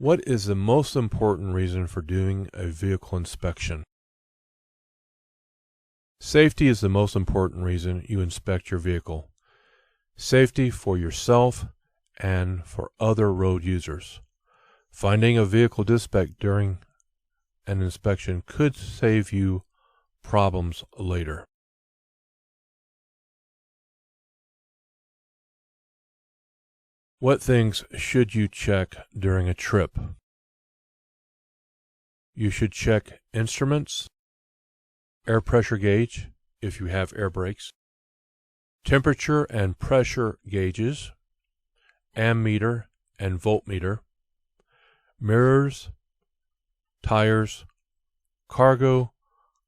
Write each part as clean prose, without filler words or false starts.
What is the most important reason for doing a vehicle inspection? Safety is the most important reason you inspect your vehicle. Safety for yourself and for other road users. Finding a vehicle defect during an inspection could save you problems later. What things should you check during a trip? You should check instruments, air pressure gauge if you have air brakes, temperature and pressure gauges, ammeter and voltmeter, mirrors, tires, cargo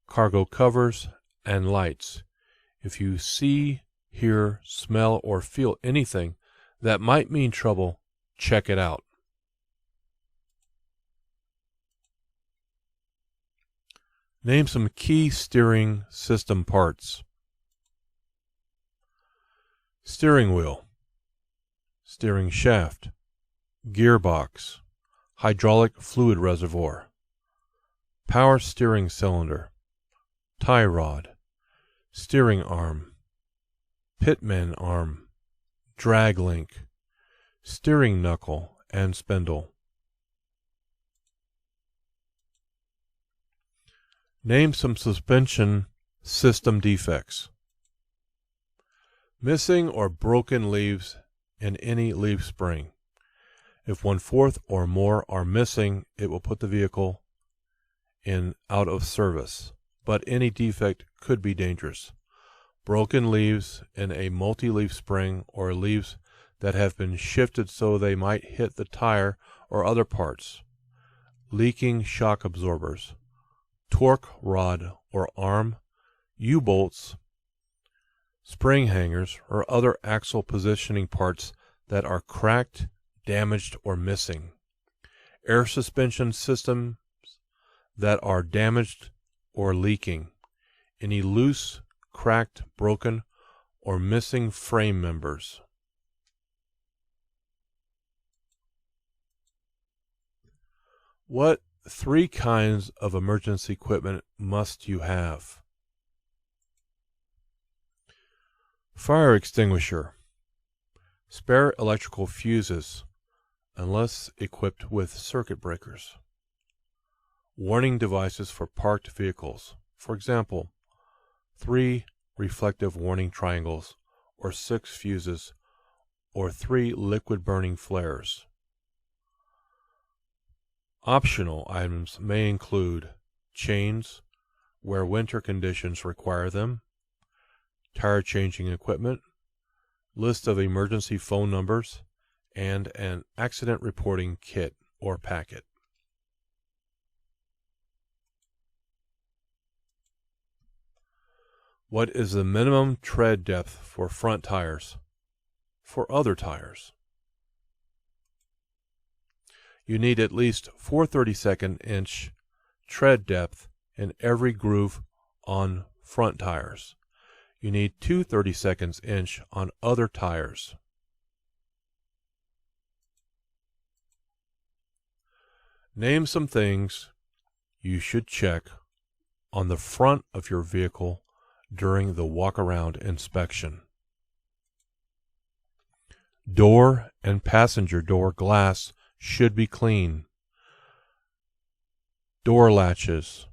covers, and lights. If you see, hear, smell, or feel anything that might mean trouble, check it out. Name some key steering system parts. Steering wheel, steering shaft, gearbox, hydraulic fluid reservoir, power steering cylinder, tie rod, steering arm, pitman arm, drag link, steering knuckle, and spindle. Name some suspension system defects. Missing or broken leaves in any leaf spring. If 1/4 or more are missing, it will put the vehicle in out of service, but any defect could be dangerous. Broken leaves in a multi-leaf spring or leaves that have been shifted so they might hit the tire or other parts. Leaking shock absorbers, torque rod or arm, U-bolts, spring hangers, or other axle positioning parts that are cracked, damaged, or missing. Air suspension systems that are damaged or leaking. Any loose, cracked, broken, or missing frame members. What 3 kinds of emergency equipment must you have? Fire extinguisher. Spare electrical fuses, unless equipped with circuit breakers. Warning devices for parked vehicles. For example, 3 reflective warning triangles, or 6 fuses, or 3 liquid burning flares. Optional items may include chains, where winter conditions require them, tire changing equipment, list of emergency phone numbers, and an accident reporting kit or packet. What is the minimum tread depth for front tires? For other tires, you need at least 4/32 inch tread depth in every groove on front tires. You need 2/32 inch on other tires. Name some things you should check on the front of your vehicle during the walk-around inspection. Door and passenger door glass should be clean. Door latches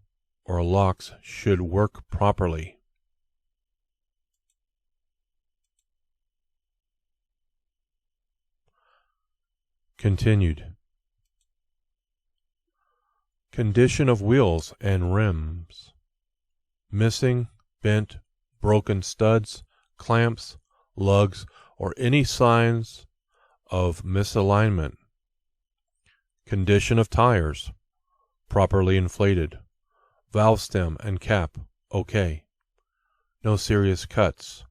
or locks should work properly. Continued. Condition of wheels and rims. Missing, bent, broken studs, clamps, lugs, or any signs of misalignment. Condition of tires. Properly inflated. Valve stem and cap okay. No serious cuts,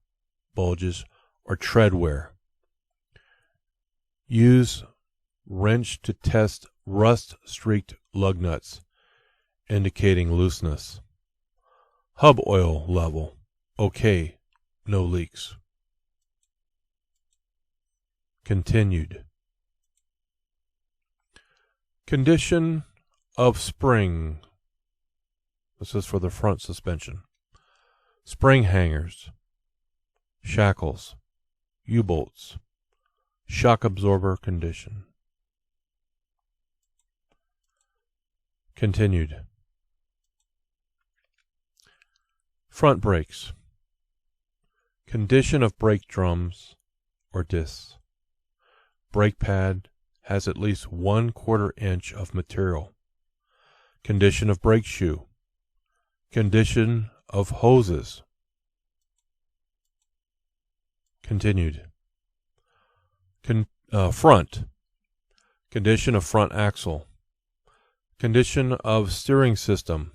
bulges, or tread wear. Use wrench to test rust-streaked lug nuts, indicating looseness. Hub oil level okay, no leaks. Continued. Condition of spring. This is for the front suspension. Spring hangers, shackles, U-bolts, shock absorber condition. Continued. Front brakes. Condition of brake drums or discs. Brake pad has at least 1/4 inch of material. Condition of brake shoe. Condition of hoses. Continued. Front. Condition of front axle. Condition of steering system.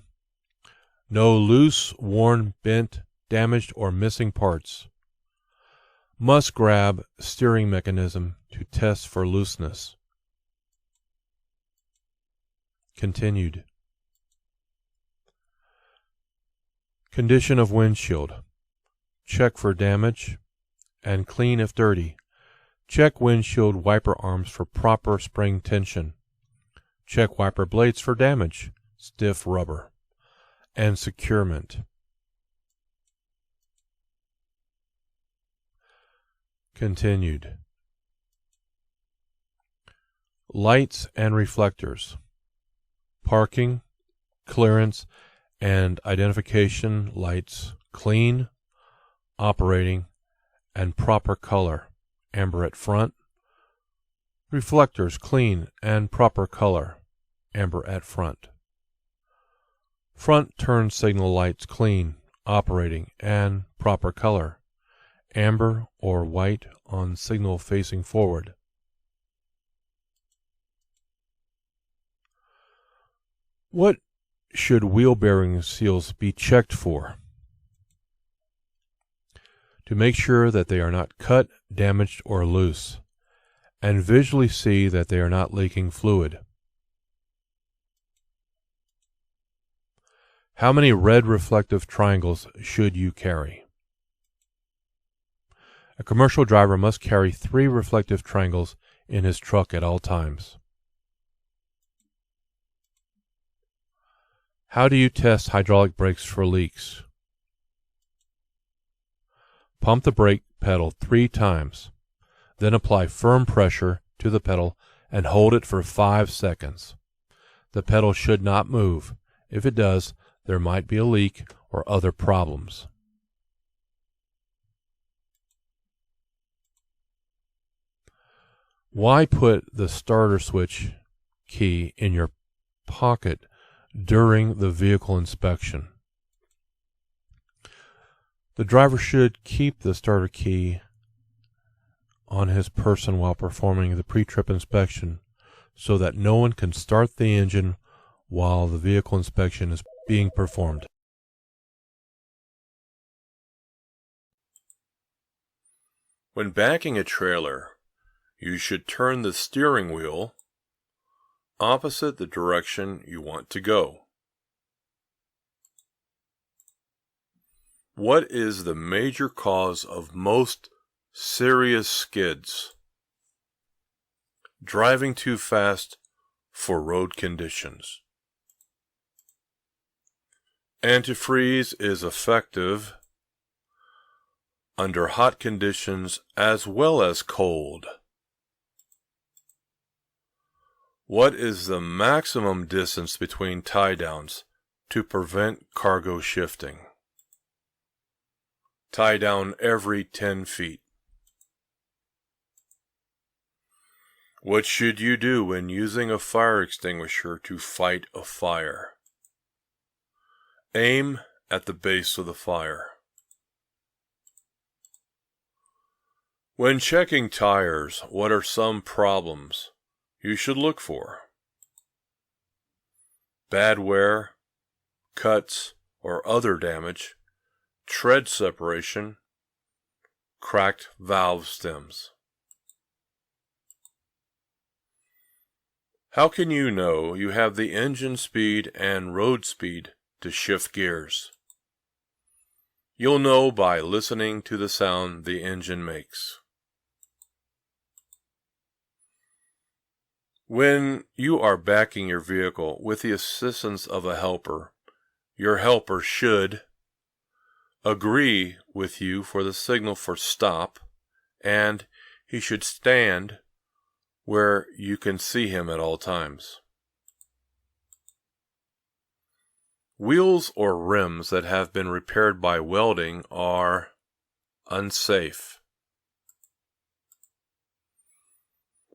No loose, worn, bent, damaged, or missing parts. Must grab steering mechanism to test for looseness. Continued. Condition of windshield. Check for damage and clean if dirty. Check windshield wiper arms for proper spring tension. Check wiper blades for damage, stiff rubber, and securement. Continued. Lights and reflectors. Parking, clearance, and identification lights clean, operating, and proper color. Amber at front. Reflectors clean and proper color. Amber at front. Front turn signal lights clean, operating, and proper color. Amber or white on signal facing forward. What should wheel bearing seals be checked for? To make sure that they are not cut, damaged, or loose, and visually see that they are not leaking fluid. How many red reflective triangles should you carry? A commercial driver must carry 3 reflective triangles in his truck at all times. How do you test hydraulic brakes for leaks? Pump the brake pedal 3 times, then apply firm pressure to the pedal and hold it for 5 seconds. The pedal should not move. If it does, there might be a leak or other problems. Why put the starter switch key in your pocket during the vehicle inspection? The driver should keep the starter key on his person while performing the pre-trip inspection so that no one can start the engine while the vehicle inspection is being performed. When backing a trailer, you should turn the steering wheel opposite the direction you want to go. What is the major cause of most serious skids? Driving too fast for road conditions. Antifreeze is effective under hot conditions as well as cold. What is the maximum distance between tie downs to prevent cargo shifting? Tie down every 10 feet. What should you do when using a fire extinguisher to fight a fire? Aim at the base of the fire. When checking tires, what are some problems you should look for? Bad wear, cuts, or other damage, tread separation, cracked valve stems. How can you know you have the engine speed and road speed to shift gears? You'll know by listening to the sound the engine makes. When you are backing your vehicle with the assistance of a helper, your helper should agree with you for the signal for stop, and he should stand where you can see him at all times. Wheels or rims that have been repaired by welding are unsafe.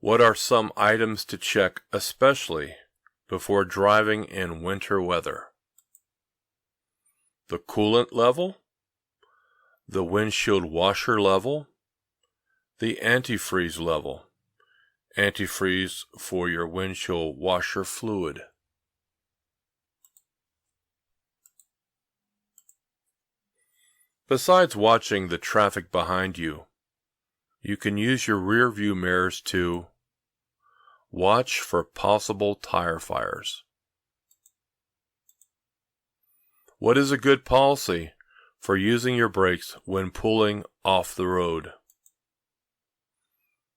What are some items to check, especially before driving in winter weather? The coolant level, the windshield washer level, the antifreeze level, antifreeze for your windshield washer fluid. Besides watching the traffic behind you, you can use your rear view mirrors to watch for possible tire fires. What is a good policy for using your brakes when pulling off the road?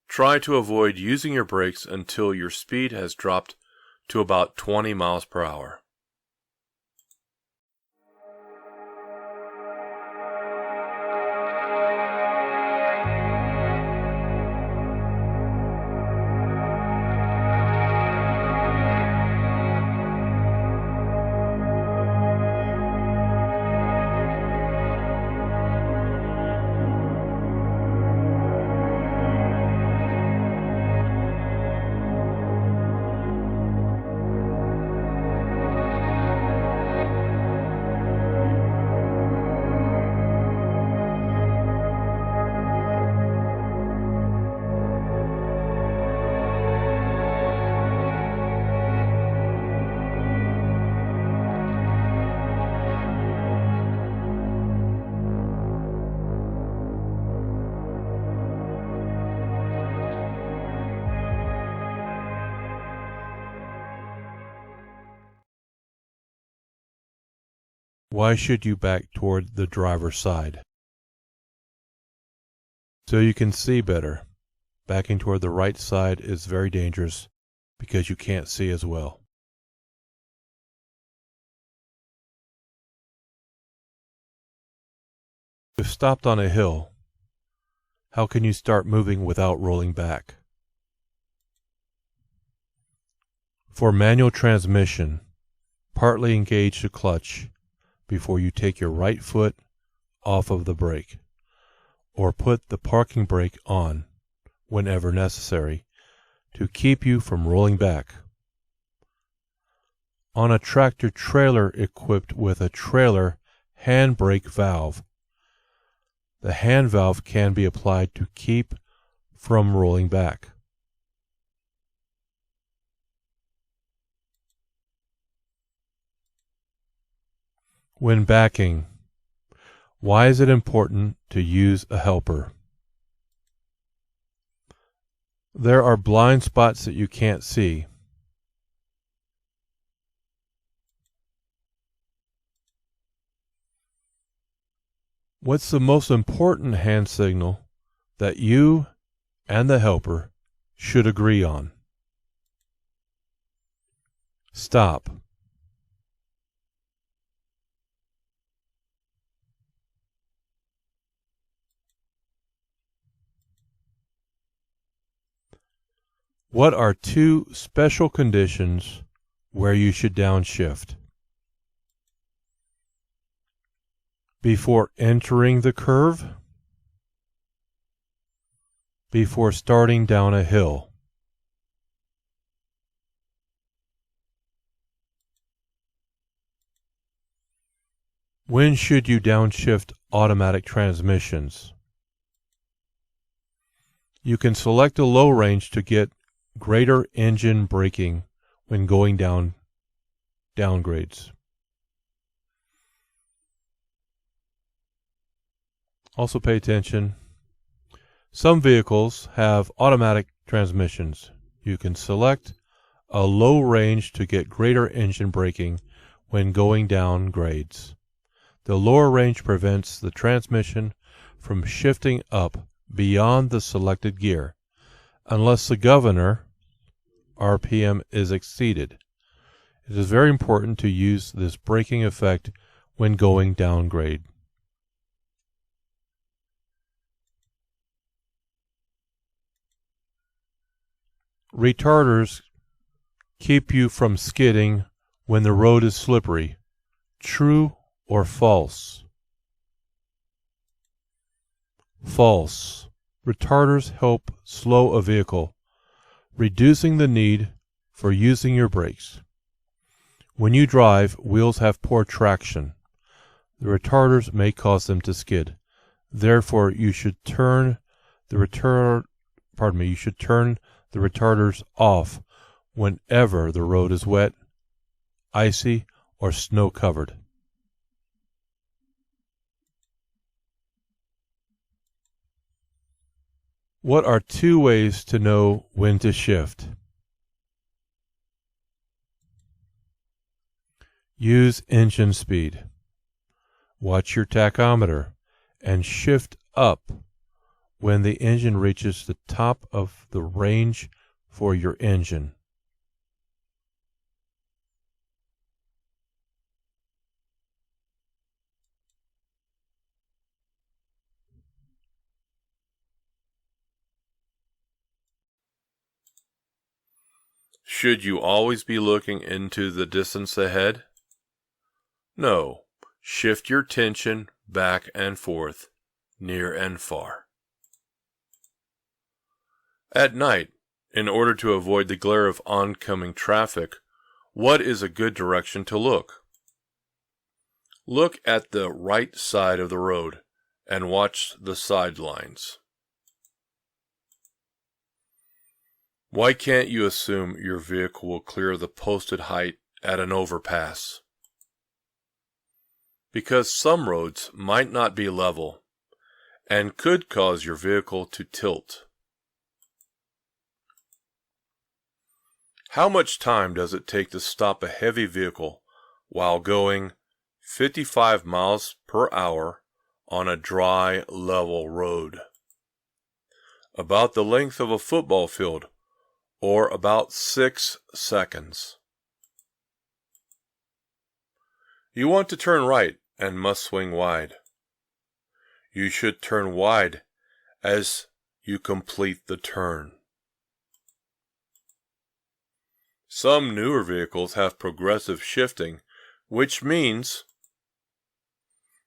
Try to avoid using your brakes until your speed has dropped to about 20 miles per hour. Why should you back toward the driver's side? So you can see better. Backing toward the right side is very dangerous because you can't see as well. If stopped on a hill, how can you start moving without rolling back? For manual transmission, partly engage the clutch before you take your right foot off of the brake, or put the parking brake on whenever necessary to keep you from rolling back. On a tractor trailer equipped with a trailer handbrake valve, the hand valve can be applied to keep from rolling back. When backing, why is it important to use a helper? There are blind spots that you can't see. What's the most important hand signal that you and the helper should agree on? Stop. What are two special conditions where you should downshift? Before entering the curve, before starting down a hill. When should you downshift automatic transmissions? You can select a low range to get greater engine braking when going down downgrades. Also pay attention. Some vehicles have automatic transmissions. You can select a low range to get greater engine braking when going down grades. The lower range prevents the transmission from shifting up beyond the selected gear, unless the governor RPM is exceeded. It is very important to use this braking effect when going downgrade. Retarders keep you from skidding when the road is slippery. True or false? False. Retarders help slow a vehicle, reducing the need for using your brakes. When you drive, wheels have poor traction. The retarders may cause them to skid. Therefore, you should turn the retarders off whenever the road is wet, icy, or snow covered. What are 2 ways to know when to shift? Use engine speed. Watch your tachometer and shift up when the engine reaches the top of the range for your engine. Should you always be looking into the distance ahead? No. Shift your tension back and forth, near and far. At night, in order to avoid the glare of oncoming traffic, what is a good direction to look? Look at the right side of the road and watch the sidelines. Why can't you assume your vehicle will clear the posted height at an overpass? Because some roads might not be level and could cause your vehicle to tilt. How much time does it take to stop a heavy vehicle while going 55 miles per hour on a dry, level road? About the length of a football field, or about 6 seconds. You want to turn right and must swing wide. You should turn wide as you complete the turn. Some newer vehicles have progressive shifting, which means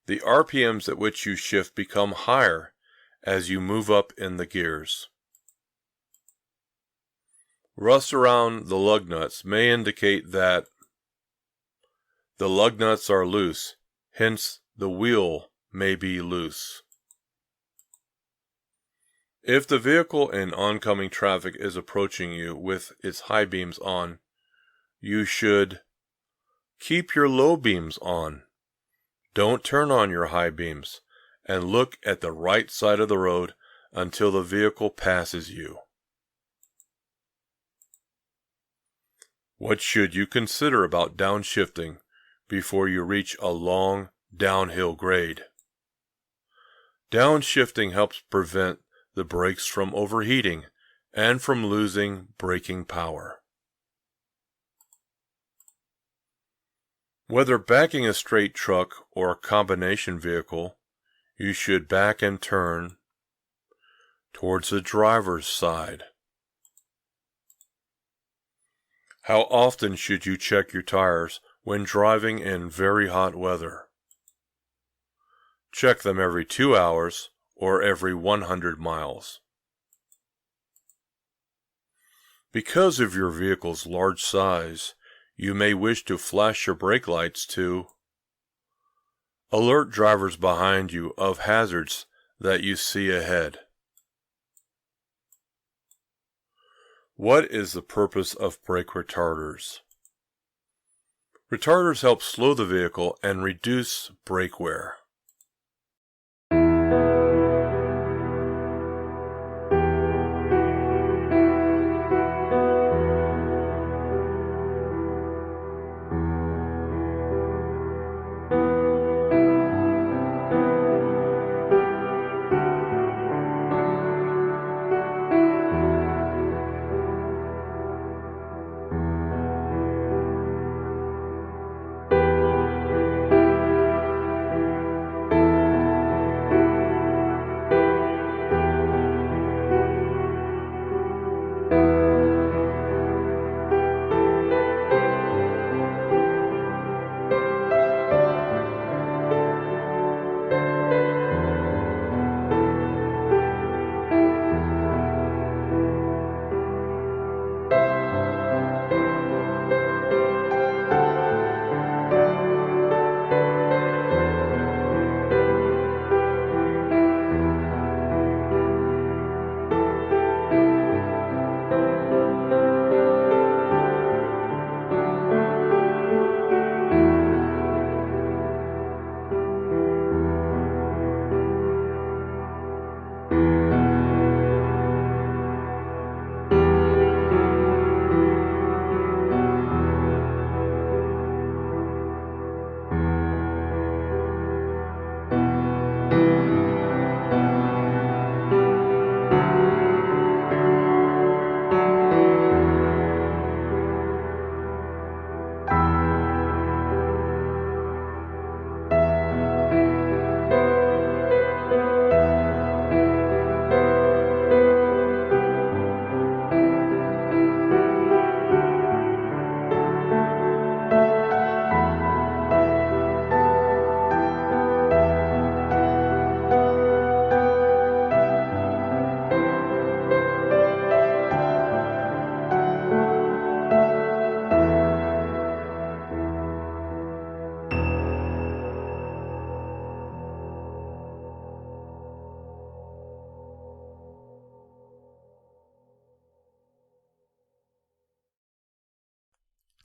the RPMs at which you shift become higher as you move up in the gears. Rust around the lug nuts may indicate that the lug nuts are loose, hence the wheel may be loose. If the vehicle in oncoming traffic is approaching you with its high beams on, you should keep your low beams on. Don't turn on your high beams, and look at the right side of the road until the vehicle passes you. What should you consider about downshifting before you reach a long downhill grade? Downshifting helps prevent the brakes from overheating and from losing braking power. Whether backing a straight truck or a combination vehicle, you should back and turn towards the driver's side. How often should you check your tires when driving in very hot weather? Check them every 2 hours or every 100 miles. Because of your vehicle's large size, you may wish to flash your brake lights to alert drivers behind you of hazards that you see ahead. What is the purpose of brake retarders? Retarders help slow the vehicle and reduce brake wear.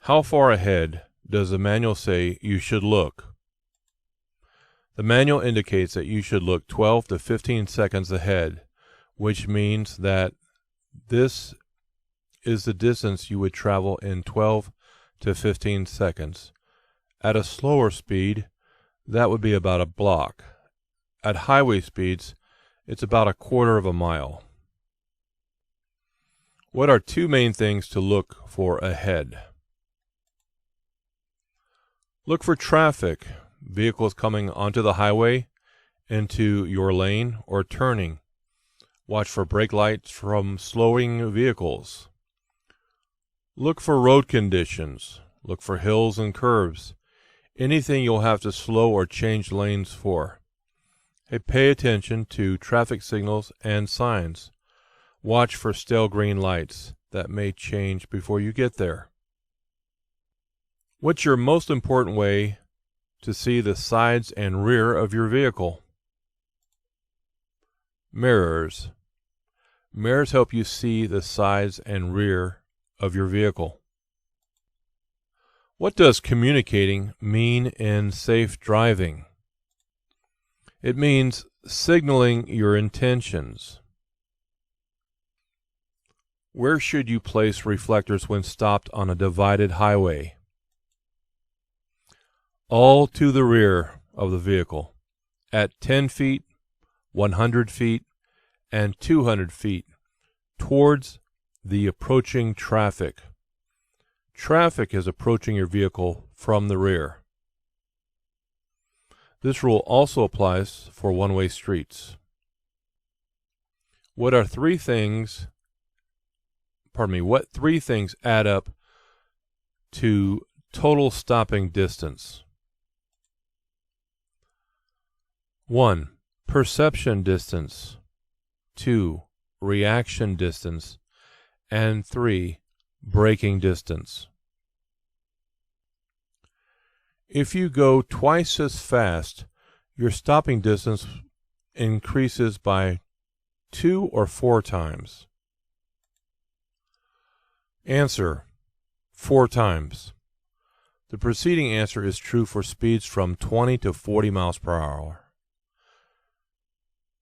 How far ahead does the manual say you should look? The manual indicates that you should look 12 to 15 seconds ahead, which means that this is the distance you would travel in 12 to 15 seconds. At a slower speed, that would be about a block. At highway speeds, it's about a quarter of a mile. What are two main things to look for ahead? Look for traffic, vehicles coming onto the highway, into your lane, or turning. Watch for brake lights from slowing vehicles. Look for road conditions. Look for hills and curves. Anything you'll have to slow or change lanes for. Hey, pay attention to traffic signals and signs. Watch for stale green lights that may change before you get there. What's your most important way to see the sides and rear of your vehicle? Mirrors. Mirrors help you see the sides and rear of your vehicle. What does communicating mean in safe driving? It means signaling your intentions. Where should you place reflectors when stopped on a divided highway? All to the rear of the vehicle, at 10 feet, 100 feet, and 200 feet, towards the approaching traffic. Traffic is approaching your vehicle from the rear. This rule also applies for one-way streets. What three things add up to total stopping distance? 1. Perception distance. 2. Reaction distance. And 3. Braking distance. If you go twice as fast, your stopping distance increases by 2 or 4 times. Answer: 4 times. The preceding answer is true for speeds from 20 to 40 miles per hour.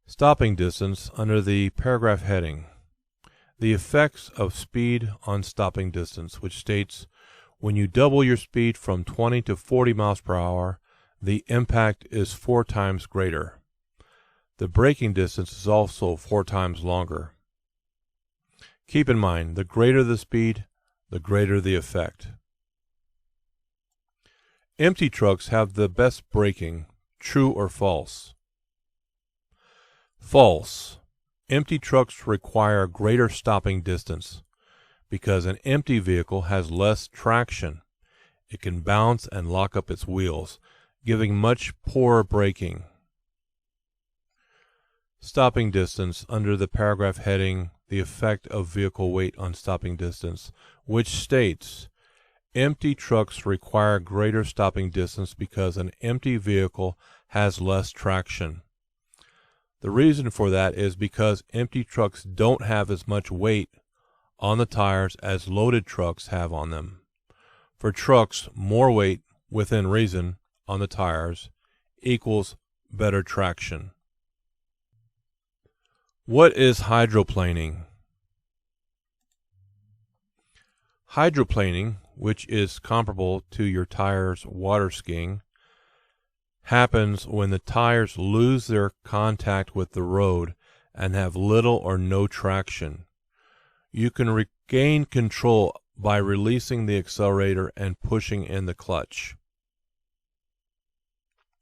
Stopping distance under the paragraph heading. The effects of speed on stopping distance, which states when you double your speed from 20 to 40 miles per hour, the impact is 4 times greater. The braking distance is also 4 times longer. Keep in mind, the greater the speed, the greater the effect. Empty trucks have the best braking. True or false? False. Empty trucks require greater stopping distance because an empty vehicle has less traction. It can bounce and lock up its wheels, giving much poorer braking. Stopping distance under the paragraph heading, the effect of vehicle weight on stopping distance, which states empty trucks require greater stopping distance because an empty vehicle has less traction. The reason for that is because empty trucks don't have as much weight on the tires as loaded trucks have on them. For trucks, more weight, within reason, on the tires equals better traction. What is hydroplaning? Hydroplaning, which is comparable to your tires water skiing, happens when the tires lose their contact with the road and have little or no traction. You can regain control by releasing the accelerator and pushing in the clutch.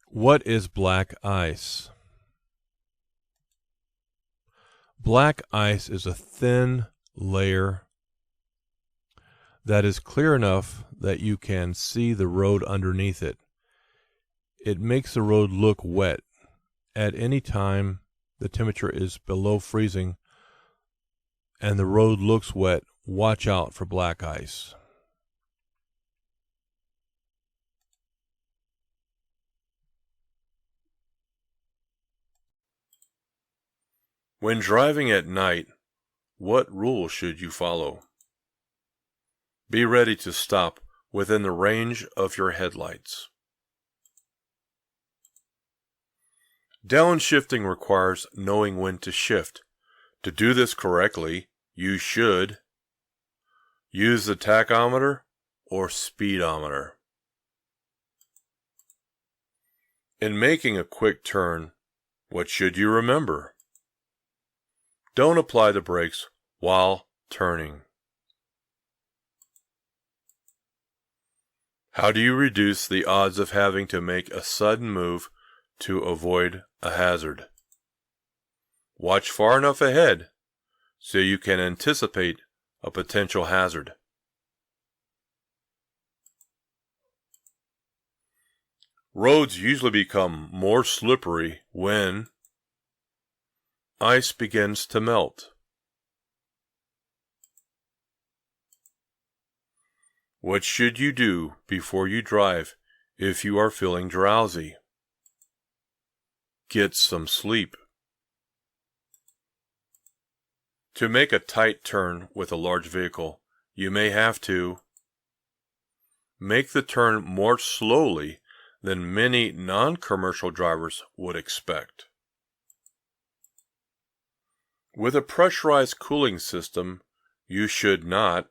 What is black ice? Black ice is a thin layer that is clear enough that you can see the road underneath it. It makes the road look wet. At any time the temperature is below freezing and the road looks wet, watch out for black ice. When driving at night, what rule should you follow? Be ready to stop within the range of your headlights. Downshifting requires knowing when to shift. To do this correctly, you should use the tachometer or speedometer. In making a quick turn, what should you remember? Don't apply the brakes while turning. How do you reduce the odds of having to make a sudden move to avoid a hazard? Watch far enough ahead so you can anticipate a potential hazard. Roads usually become more slippery when ice begins to melt. What should you do before you drive if you are feeling drowsy? Get some sleep. To make a tight turn with a large vehicle, you may have to make the turn more slowly than many non-commercial drivers would expect. With a pressurized cooling system, you should not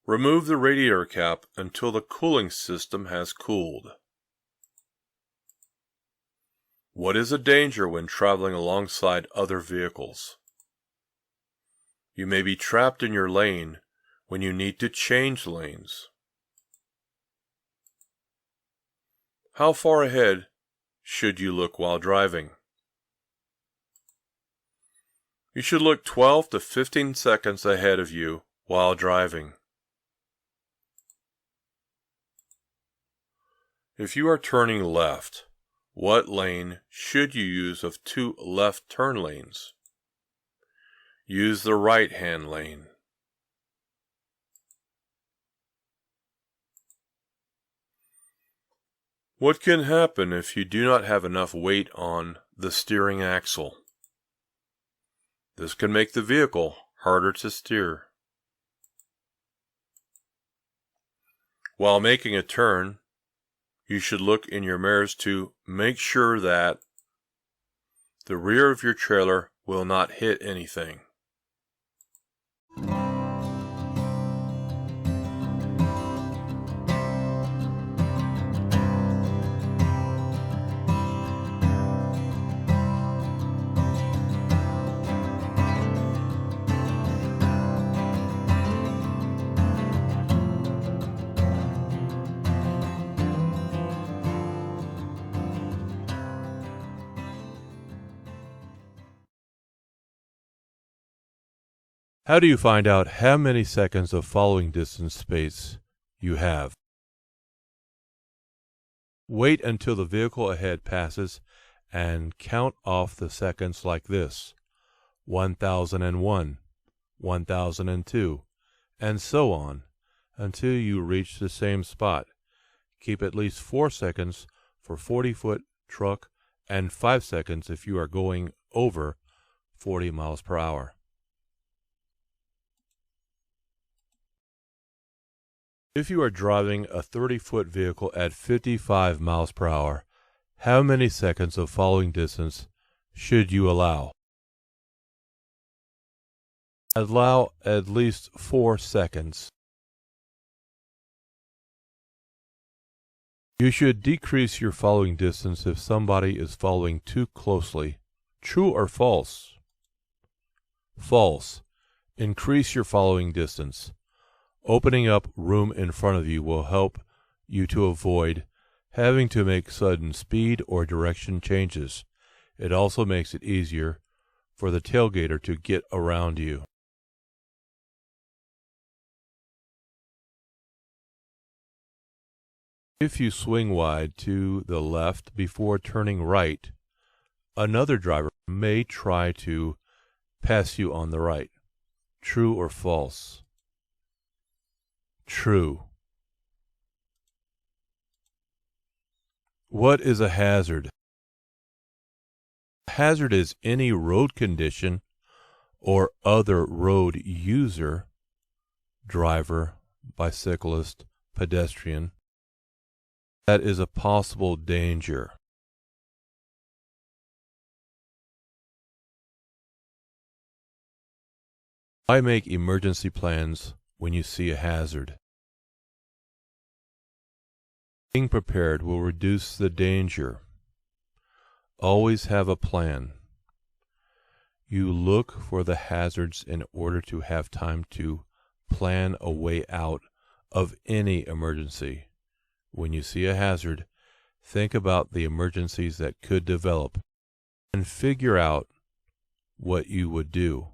remove the radiator cap until the cooling system has cooled. What is a danger when traveling alongside other vehicles? You may be trapped in your lane when you need to change lanes. How far ahead should you look while driving? You should look 12 to 15 seconds ahead of you while driving. If you are turning left, what lane should you use of 2 left turn lanes? Use the right-hand lane. What can happen if you do not have enough weight on the steering axle? This can make the vehicle harder to steer. While making a turn, you should look in your mirrors to make sure that the rear of your trailer will not hit anything. How do you find out how many seconds of following distance space you have? Wait until the vehicle ahead passes and count off the seconds like this: 1001, 1002, and so on until you reach the same spot. Keep at least 4 seconds for 40-foot truck and 5 seconds if you are going over 40 miles per hour. If you are driving a 30-foot vehicle at 55 miles per hour, how many seconds of following distance should you allow? Allow at least 4 seconds. You should decrease your following distance if somebody is following too closely. True or false? False. Increase your following distance. Opening up room in front of you will help you to avoid having to make sudden speed or direction changes. It also makes it easier for the tailgater to get around you. If you swing wide to the left before turning right, another driver may try to pass you on the right. True or false? True. What is a hazard? A hazard is any road condition or other road user, driver, bicyclist, pedestrian, that is a possible danger. Why make emergency plans when you see a hazard? Being prepared will reduce the danger. Always have a plan. You look for the hazards in order to have time to plan a way out of any emergency. When you see a hazard, think about the emergencies that could develop and figure out what you would do.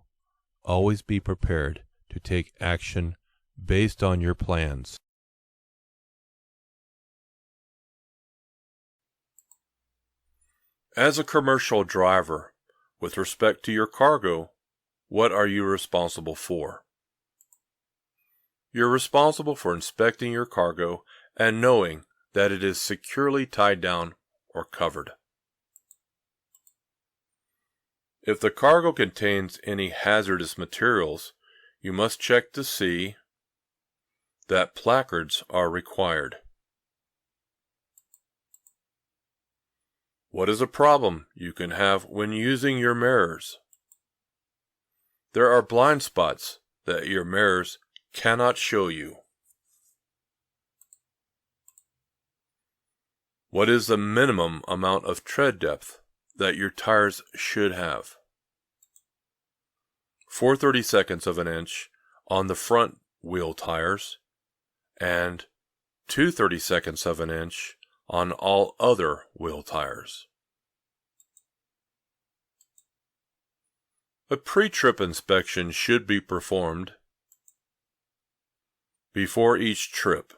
Always be prepared to take action based on your plans. As a commercial driver, with respect to your cargo, what are you responsible for? You're responsible for inspecting your cargo and knowing that it is securely tied down or covered. If the cargo contains any hazardous materials, you must check to see that placards are required. What is a problem you can have when using your mirrors? There are blind spots that your mirrors cannot show you. What is the minimum amount of tread depth that your tires should have? 4/32 of an inch on the front wheel tires and 2/32 of an inch on all other wheel tires. A pre-trip inspection should be performed before each trip.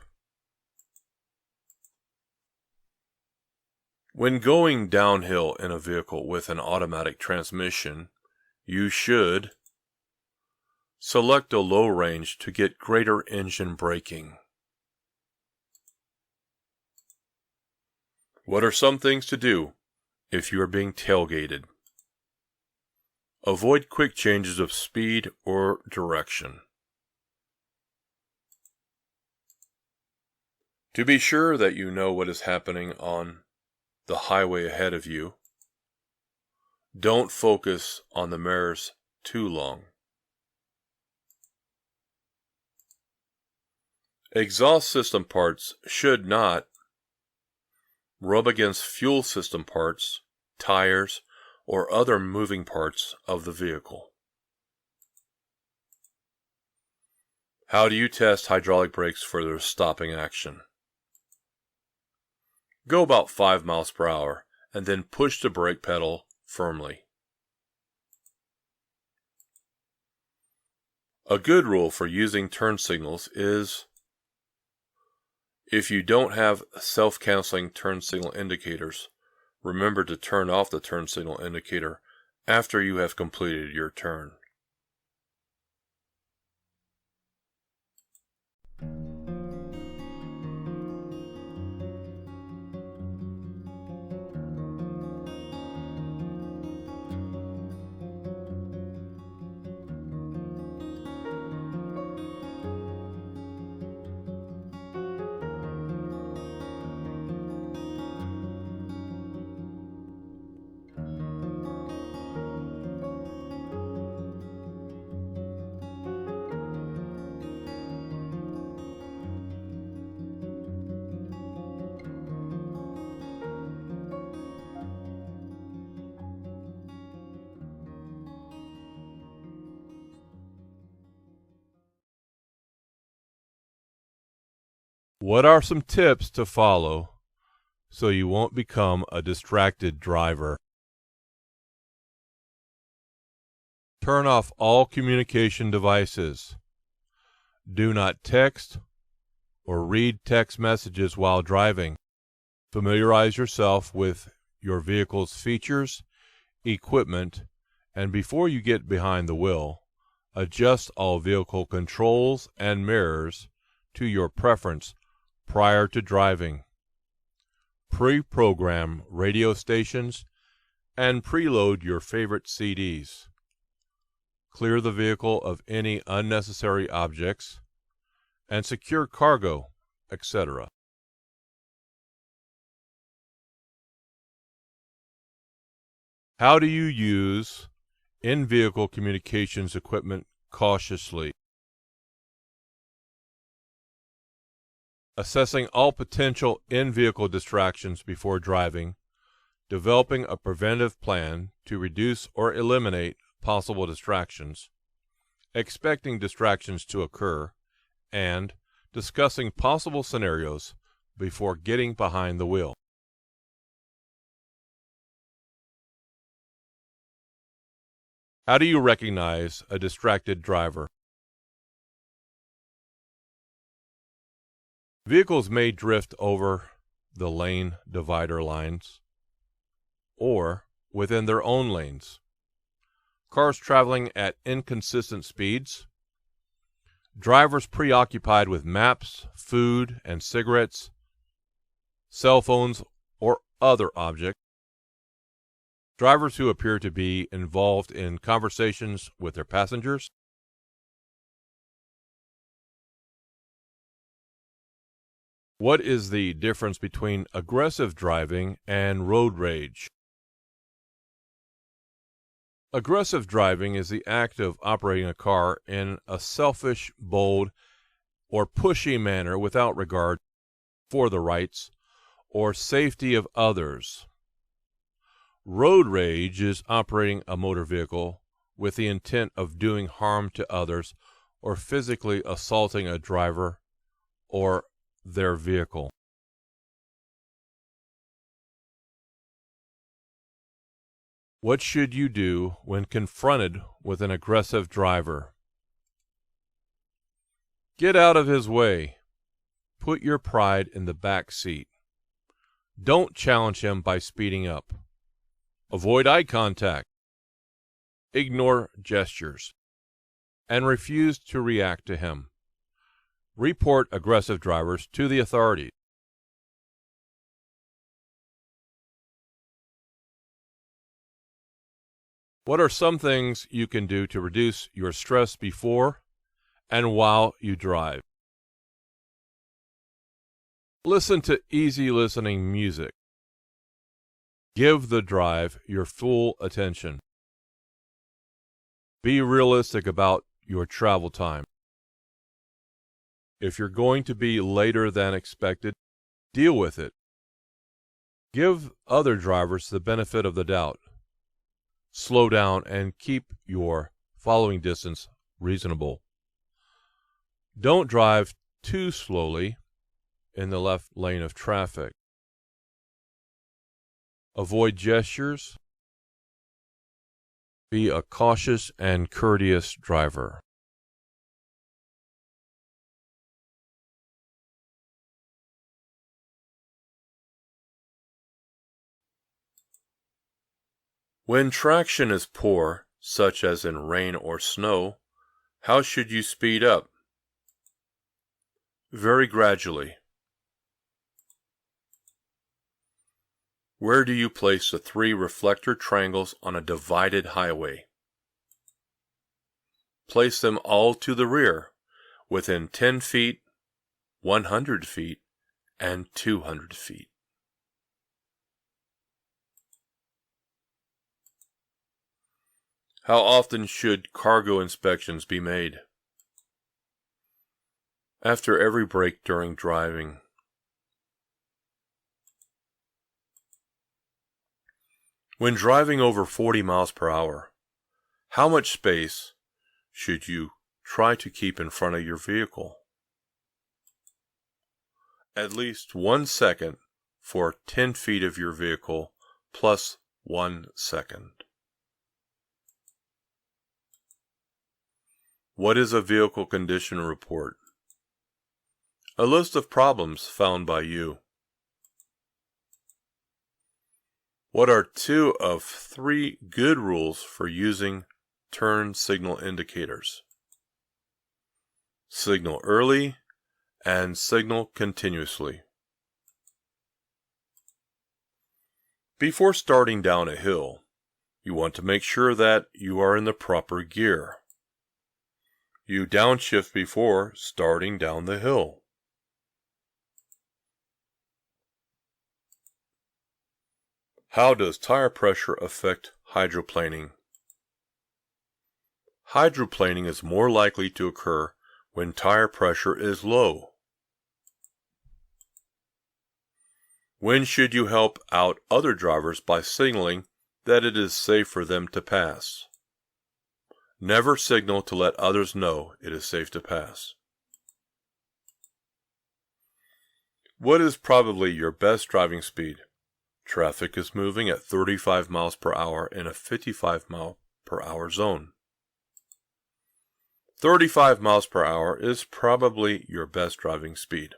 When going downhill in a vehicle with an automatic transmission, you should select a low range to get greater engine braking. What are some things to do if you are being tailgated? Avoid quick changes of speed or direction. To be sure that you know what is happening on the highway ahead of you, don't focus on the mirrors too long. Exhaust system parts should not rub against fuel system parts, tires, or other moving parts of the vehicle. How do you test hydraulic brakes for their stopping action? Go about 5 miles per hour and then push the brake pedal firmly. A good rule for using turn signals is if you don't have self-canceling turn signal indicators, remember to turn off the turn signal indicator after you have completed your turn. What are some tips to follow so you won't become a distracted driver? Turn off all communication devices. Do not text or read text messages while driving. Familiarize yourself with your vehicle's features, equipment, and before you get behind the wheel, adjust all vehicle controls and mirrors to your preference prior to driving. Pre-program radio stations and preload your favorite CDs. Clear the vehicle of any unnecessary objects. and secure cargo, etc. How do you use in-vehicle communications equipment cautiously? Assessing all potential in-vehicle distractions before driving, developing a preventive plan to reduce or eliminate possible distractions, expecting distractions to occur, and discussing possible scenarios before getting behind the wheel. How do you recognize a distracted driver? Vehicles may drift over the lane divider lines or within their own lanes. Cars traveling at inconsistent speeds. Drivers preoccupied with maps, food, and cigarettes, cell phones, or other objects. Drivers who appear to be involved in conversations with their passengers. What is the difference between aggressive driving and road rage? Aggressive driving is the act of operating a car in a selfish, bold, or pushy manner without regard for the rights or safety of others. Road rage is operating a motor vehicle with the intent of doing harm to others or physically assaulting a driver or their vehicle. What should you do when confronted with an aggressive driver? Get out of his way. Put your pride in the back seat. Don't challenge him by speeding up. Avoid eye contact. Ignore gestures. And refuse to react to him. Report aggressive drivers to the authorities. What are some things you can do to reduce your stress before and while you drive? Listen to easy listening music. Give the drive your full attention. Be realistic about your travel time. If you're going to be later than expected, deal with it. Give other drivers the benefit of the doubt. Slow down and keep your following distance reasonable. Don't drive too slowly in the left lane of traffic. Avoid gestures. Be a cautious and courteous driver. When traction is poor, such as in rain or snow, how should you speed up? Very gradually. Where do you place the 3 reflector triangles on a divided highway? Place them all to the rear, within 10 feet, 100 feet, and 200 feet. How often should cargo inspections be made? After every break during driving. When driving over 40 miles per hour, how much space should you try to keep in front of your vehicle? At least 1 second for 10 feet of your vehicle plus 1 second. What is a vehicle condition report? A list of problems found by you. What are 2 of 3 good rules for using turn signal indicators? Signal early and signal continuously. Before starting down a hill, you want to make sure that you are in the proper gear. You downshift before starting down the hill. How does tire pressure affect hydroplaning? Hydroplaning is more likely to occur when tire pressure is low. When should you help out other drivers by signaling that it is safe for them to pass? Never signal to let others know it is safe to pass. What is probably your best driving speed? Traffic is moving at 35 miles per hour in a 55 mile per hour zone. 35 miles per hour is probably your best driving speed.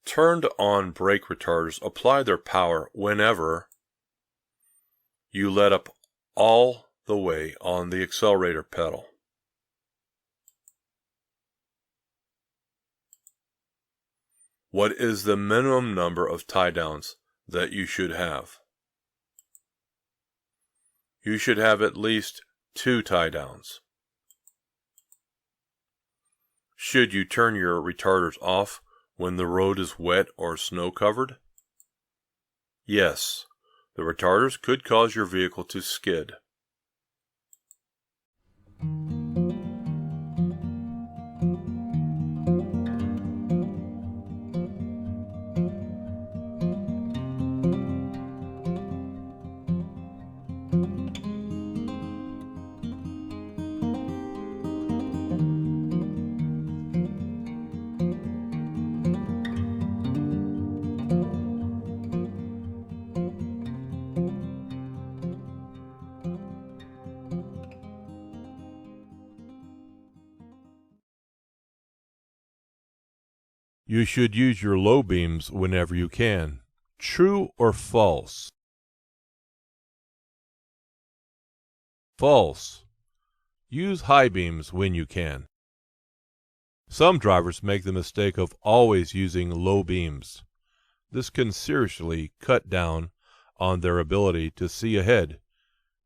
Turned on brake retarders apply their power whenever you let up all the way on the accelerator pedal. What is the minimum number of tie downs that you should have? You should have at least 2 tie downs. Should you turn your retarders off when the road is wet or snow covered? Yes, the retarders could cause your vehicle to skid. You should use your low beams whenever you can. True or false? False. Use high beams when you can. Some drivers make the mistake of always using low beams. This can seriously cut down on their ability to see ahead.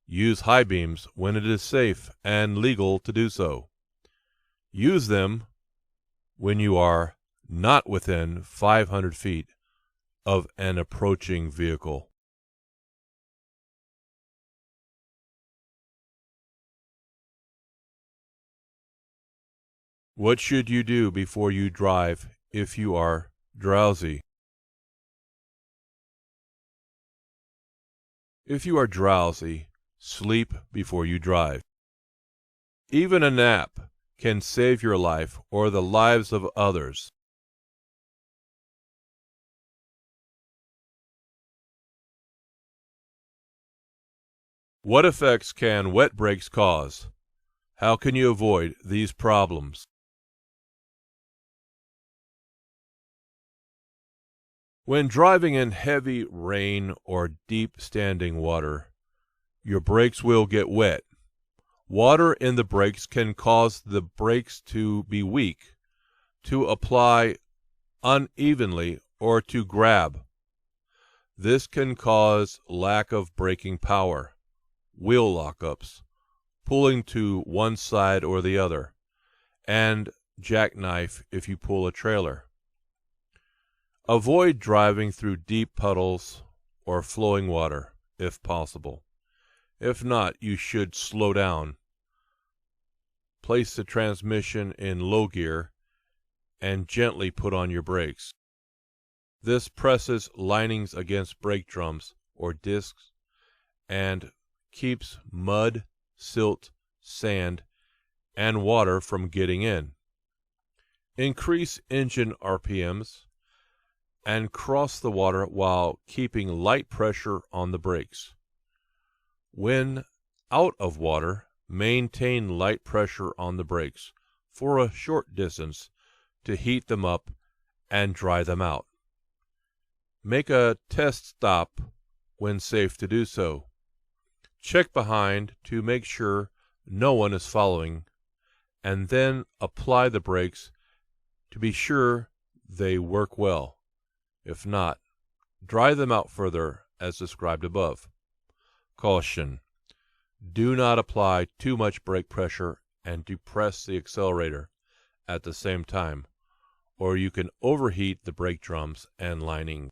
Use high beams when it is safe and legal to do so. Use them when you are not within 500 feet of an approaching vehicle. What should you do before you drive if you are drowsy? If you are drowsy, sleep before you drive. Even a nap can save your life or the lives of others. What effects can wet brakes cause? How can you avoid these problems? When driving in heavy rain or deep standing water, your brakes will get wet. Water in the brakes can cause the brakes to be weak, to apply unevenly, or to grab. This can cause lack of braking power, wheel lockups, pulling to one side or the other, and jackknife if you pull a trailer. Avoid driving through deep puddles or flowing water, if possible. If not, you should slow down. Place the transmission in low gear and gently put on your brakes. This presses linings against brake drums or discs and keeps mud, silt, sand, and water from getting in. Increase engine RPMs and cross the water while keeping light pressure on the brakes. When out of water, maintain light pressure on the brakes for a short distance to heat them up and dry them out. Make a test stop when safe to do so. Check behind to make sure no one is following, and then apply the brakes to be sure they work well. If not, dry them out further as described above. Caution: Do not apply too much brake pressure and depress the accelerator at the same time, or you can overheat the brake drums and lining.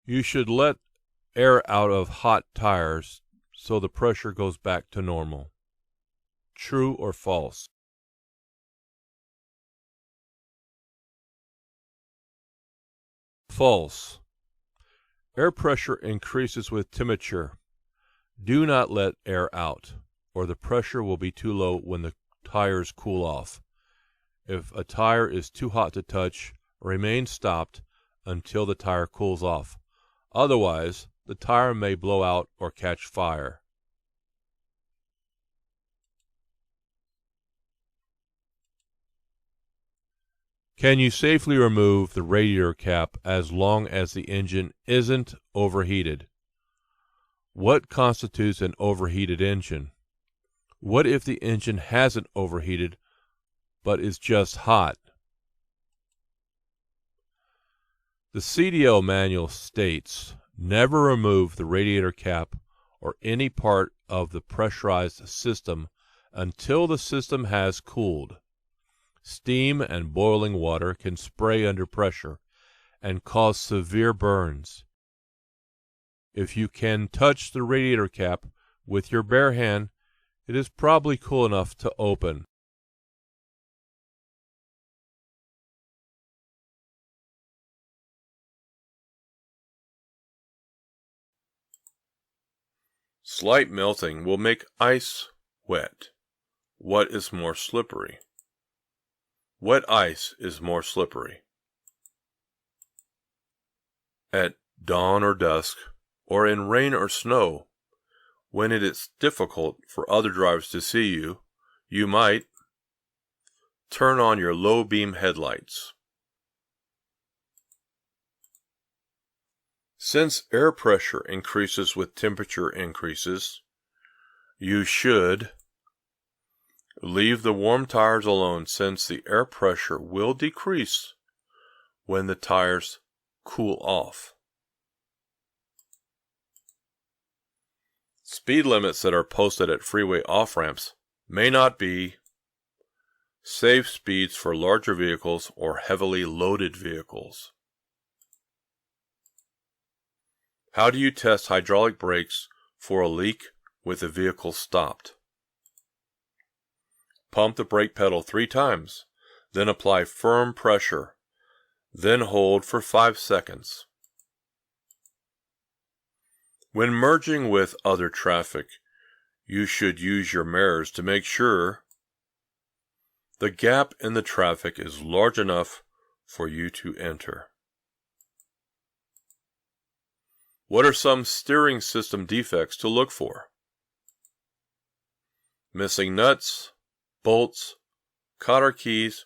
You should let air out of hot tires so the pressure goes back to normal. True or false? False. Air pressure increases with temperature. Do not let air out, or the pressure will be too low when the tires cool off. If a tire is too hot to touch, remain stopped until the tire cools off. Otherwise, the tire may blow out or catch fire. Can you safely remove the radiator cap as long as the engine isn't overheated? What constitutes an overheated engine? What if the engine hasn't overheated but is just hot? The CDL manual states, never remove the radiator cap or any part of the pressurized system until the system has cooled. Steam and boiling water can spray under pressure and cause severe burns. If you can touch the radiator cap with your bare hand, it is probably cool enough to open. Slight melting will make ice wet. What is more slippery? Wet ice is more slippery. At dawn or dusk, or in rain or snow, when it is difficult for other drivers to see you, you might turn on your low beam headlights. Since air pressure increases with temperature increases, you should leave the warm tires alone, since the air pressure will decrease when the tires cool off. Speed limits that are posted at freeway off-ramps may not be safe speeds for larger vehicles or heavily loaded vehicles. How do you test hydraulic brakes for a leak with the vehicle stopped? Pump the brake pedal 3 times, then apply firm pressure, then hold for 5 seconds. When merging with other traffic, you should use your mirrors to make sure the gap in the traffic is large enough for you to enter. What are some steering system defects to look for? Missing nuts, bolts, cotter keys,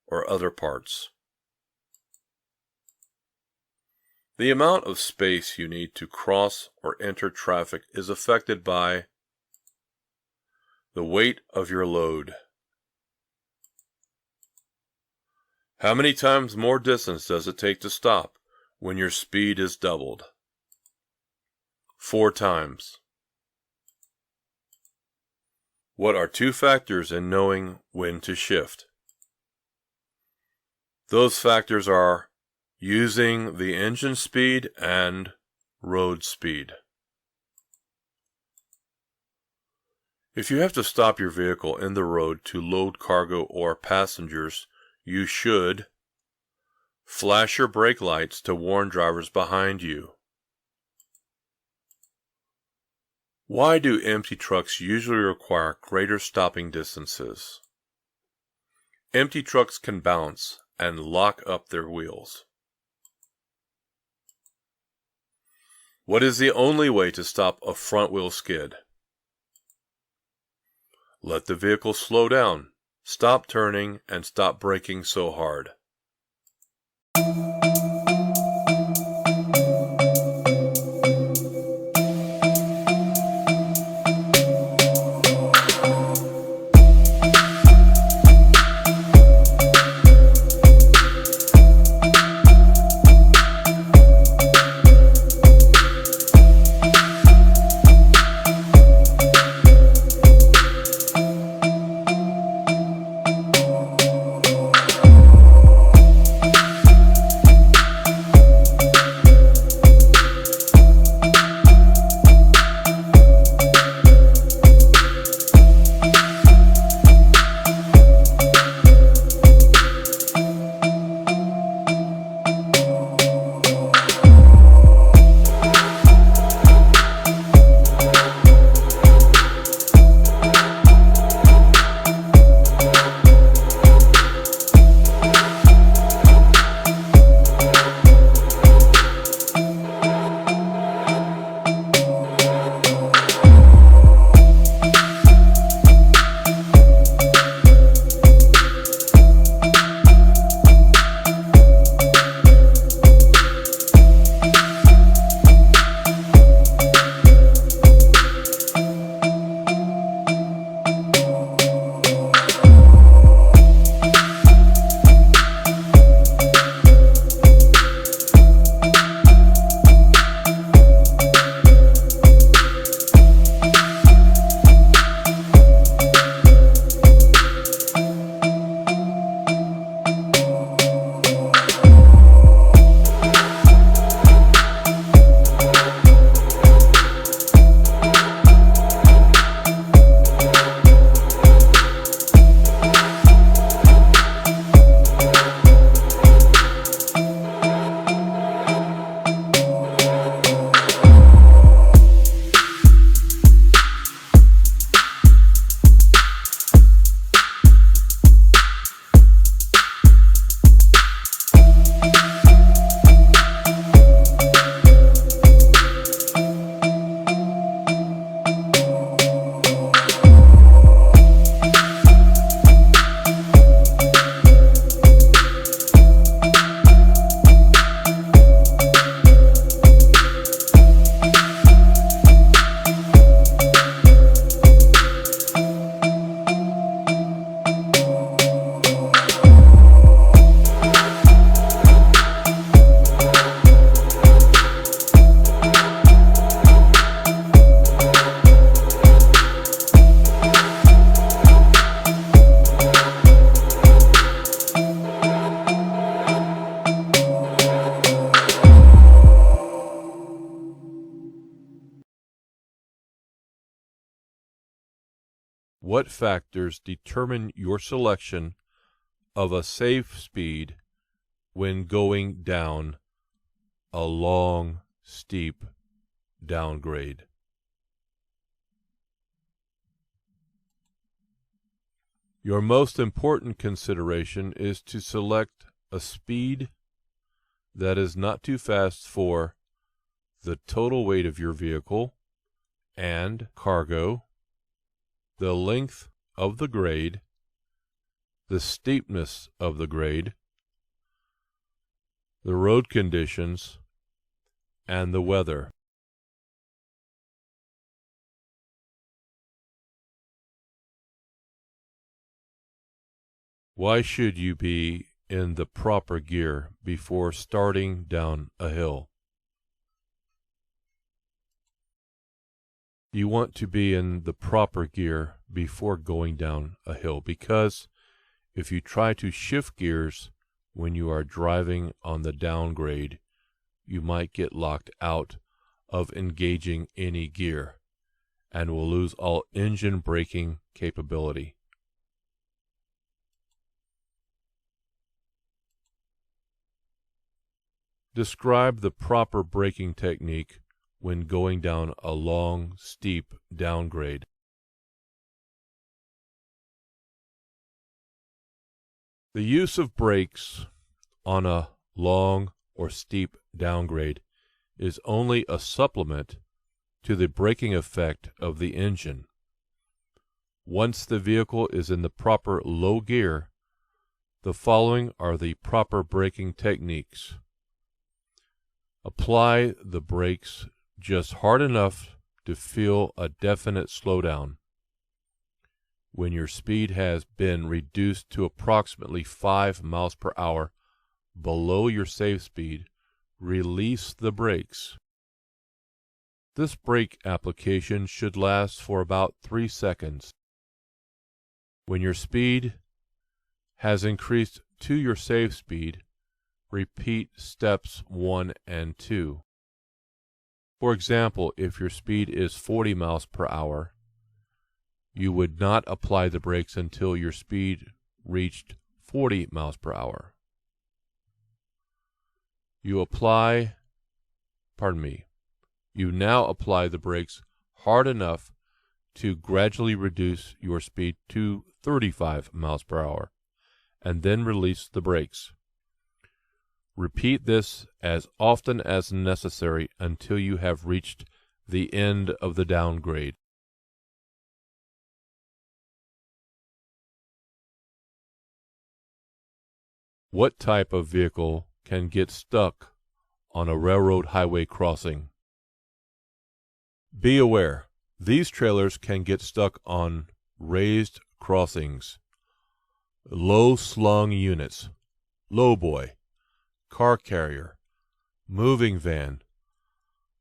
or other parts. The amount of space you need to cross or enter traffic is affected by the weight of your load. How many times more distance does it take to stop when your speed is doubled? 4 times. What are 2 factors in knowing when to shift? Those factors are using the engine speed and road speed. If you have to stop your vehicle in the road to load cargo or passengers, you should flash your brake lights to warn drivers behind you. Why do empty trucks usually require greater stopping distances? Empty trucks can bounce and lock up their wheels. What is the only way to stop a front wheel skid? Let the vehicle slow down, stop turning, and stop braking so hard. what factors determine your selection of a safe speed when going down a long, steep downgrade? Your most important consideration is to select a speed that is not too fast for the total weight of your vehicle and cargo, the length of the grade, the steepness of the grade, the road conditions, and the weather. Why should you be in the proper gear before starting down a hill? You want to be in the proper gear before going down a hill, because if you try to shift gears when you are driving on the downgrade, you might get locked out of engaging any gear and will lose all engine braking capability. Describe the proper braking technique when going down a long, steep downgrade. The use of brakes on a long or steep downgrade is only a supplement to the braking effect of the engine. Once the vehicle is in the proper low gear, the following are the proper braking techniques. Apply the brakes just hard enough to feel a definite slowdown. When your speed has been reduced to approximately 5 miles per hour below your safe speed, release the brakes. This brake application should last for about 3 seconds. When your speed has increased to your safe speed, repeat steps 1 and 2. For example, if your speed is 40 miles per hour, you would not apply the brakes until your speed reached 40 miles per hour. You now apply the brakes hard enough to gradually reduce your speed to 35 miles per hour, and then release the brakes. Repeat this as often as necessary until you have reached the end of the downgrade. What type of vehicle can get stuck on a railroad highway crossing? Be aware, these trailers can get stuck on raised crossings, low-slung units, lowboy, car carrier, moving van,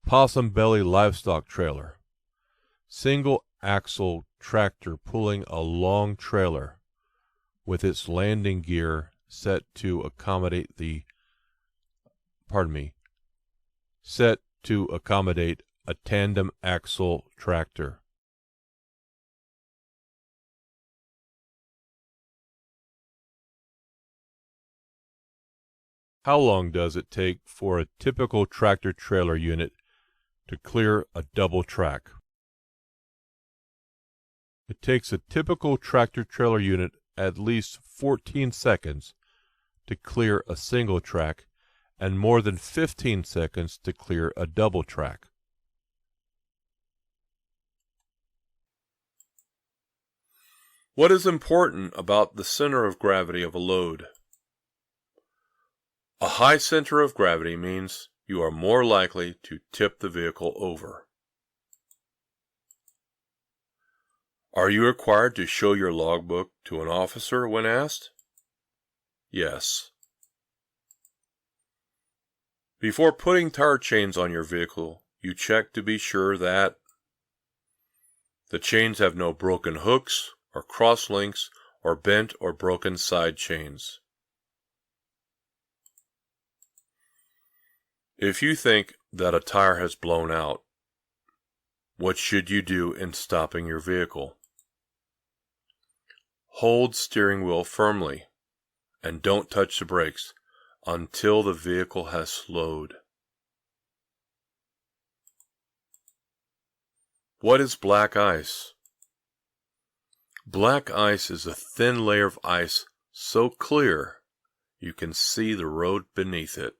possum belly livestock trailer, single axle tractor pulling a long trailer with its landing gear set to accommodate a tandem axle tractor. How long does it take for a typical tractor-trailer unit to clear a double track? It takes a typical tractor-trailer unit at least 14 seconds to clear a single track and more than 15 seconds to clear a double track. What is important about the center of gravity of a load? A high center of gravity means you are more likely to tip the vehicle over. Are you required to show your logbook to an officer when asked? Yes. Before putting tire chains on your vehicle, you check to be sure that the chains have no broken hooks or cross links or bent or broken side chains. If you think that a tire has blown out, what should you do in stopping your vehicle? Hold steering wheel firmly and don't touch the brakes until the vehicle has slowed. What is black ice? Black ice is a thin layer of ice so clear you can see the road beneath it.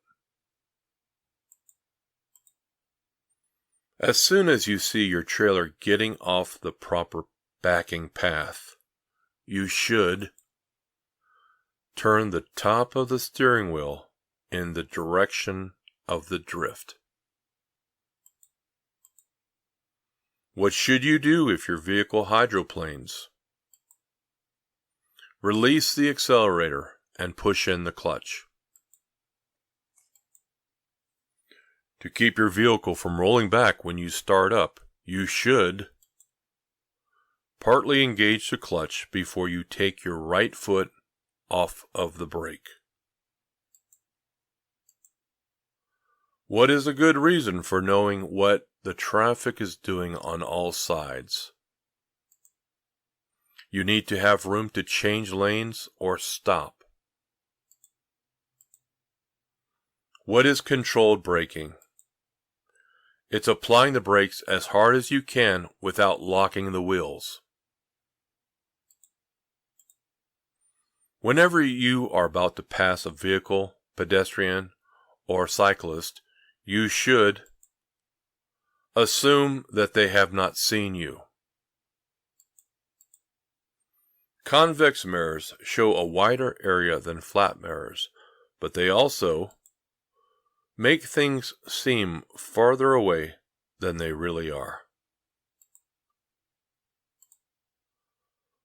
As soon as you see your trailer getting off the proper backing path, you should turn the top of the steering wheel in the direction of the drift. What should you do if your vehicle hydroplanes? Release the accelerator and push in the clutch. To keep your vehicle from rolling back when you start up, you should partly engage the clutch before you take your right foot off of the brake. What is a good reason for knowing what the traffic is doing on all sides? You need to have room to change lanes or stop. What is controlled braking? It's applying the brakes as hard as you can without locking the wheels. Whenever you are about to pass a vehicle, pedestrian, or cyclist, you should assume that they have not seen you. Convex mirrors show a wider area than flat mirrors, but they also make things seem farther away than they really are.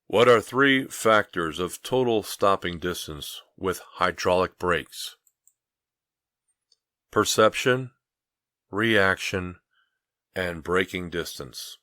What are 3 factors of total stopping distance with hydraulic brakes? Perception, reaction, and braking distance.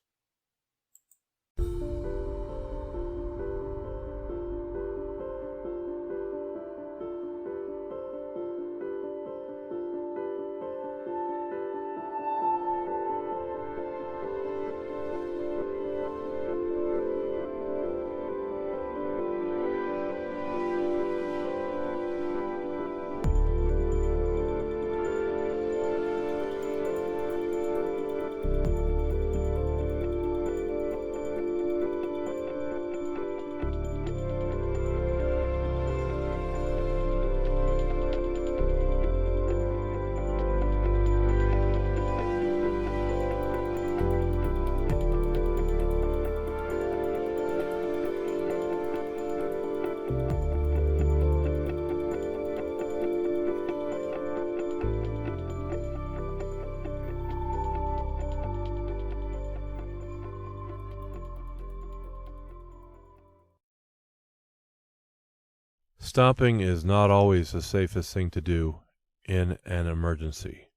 Stopping is not always the safest thing to do in an emergency.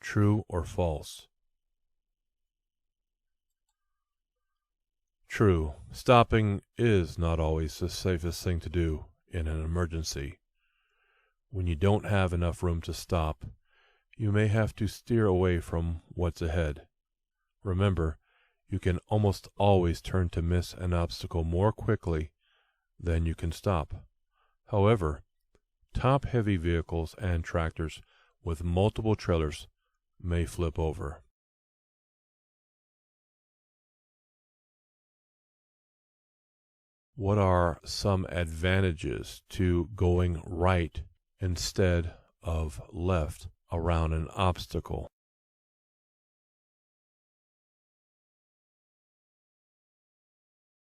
True or false? True. Stopping is not always the safest thing to do in an emergency. When you don't have enough room to stop, you may have to steer away from what's ahead. Remember, you can almost always turn to miss an obstacle more quickly than you can stop. However, top-heavy vehicles and tractors with multiple trailers may flip over. What are some advantages to going right instead of left around an obstacle?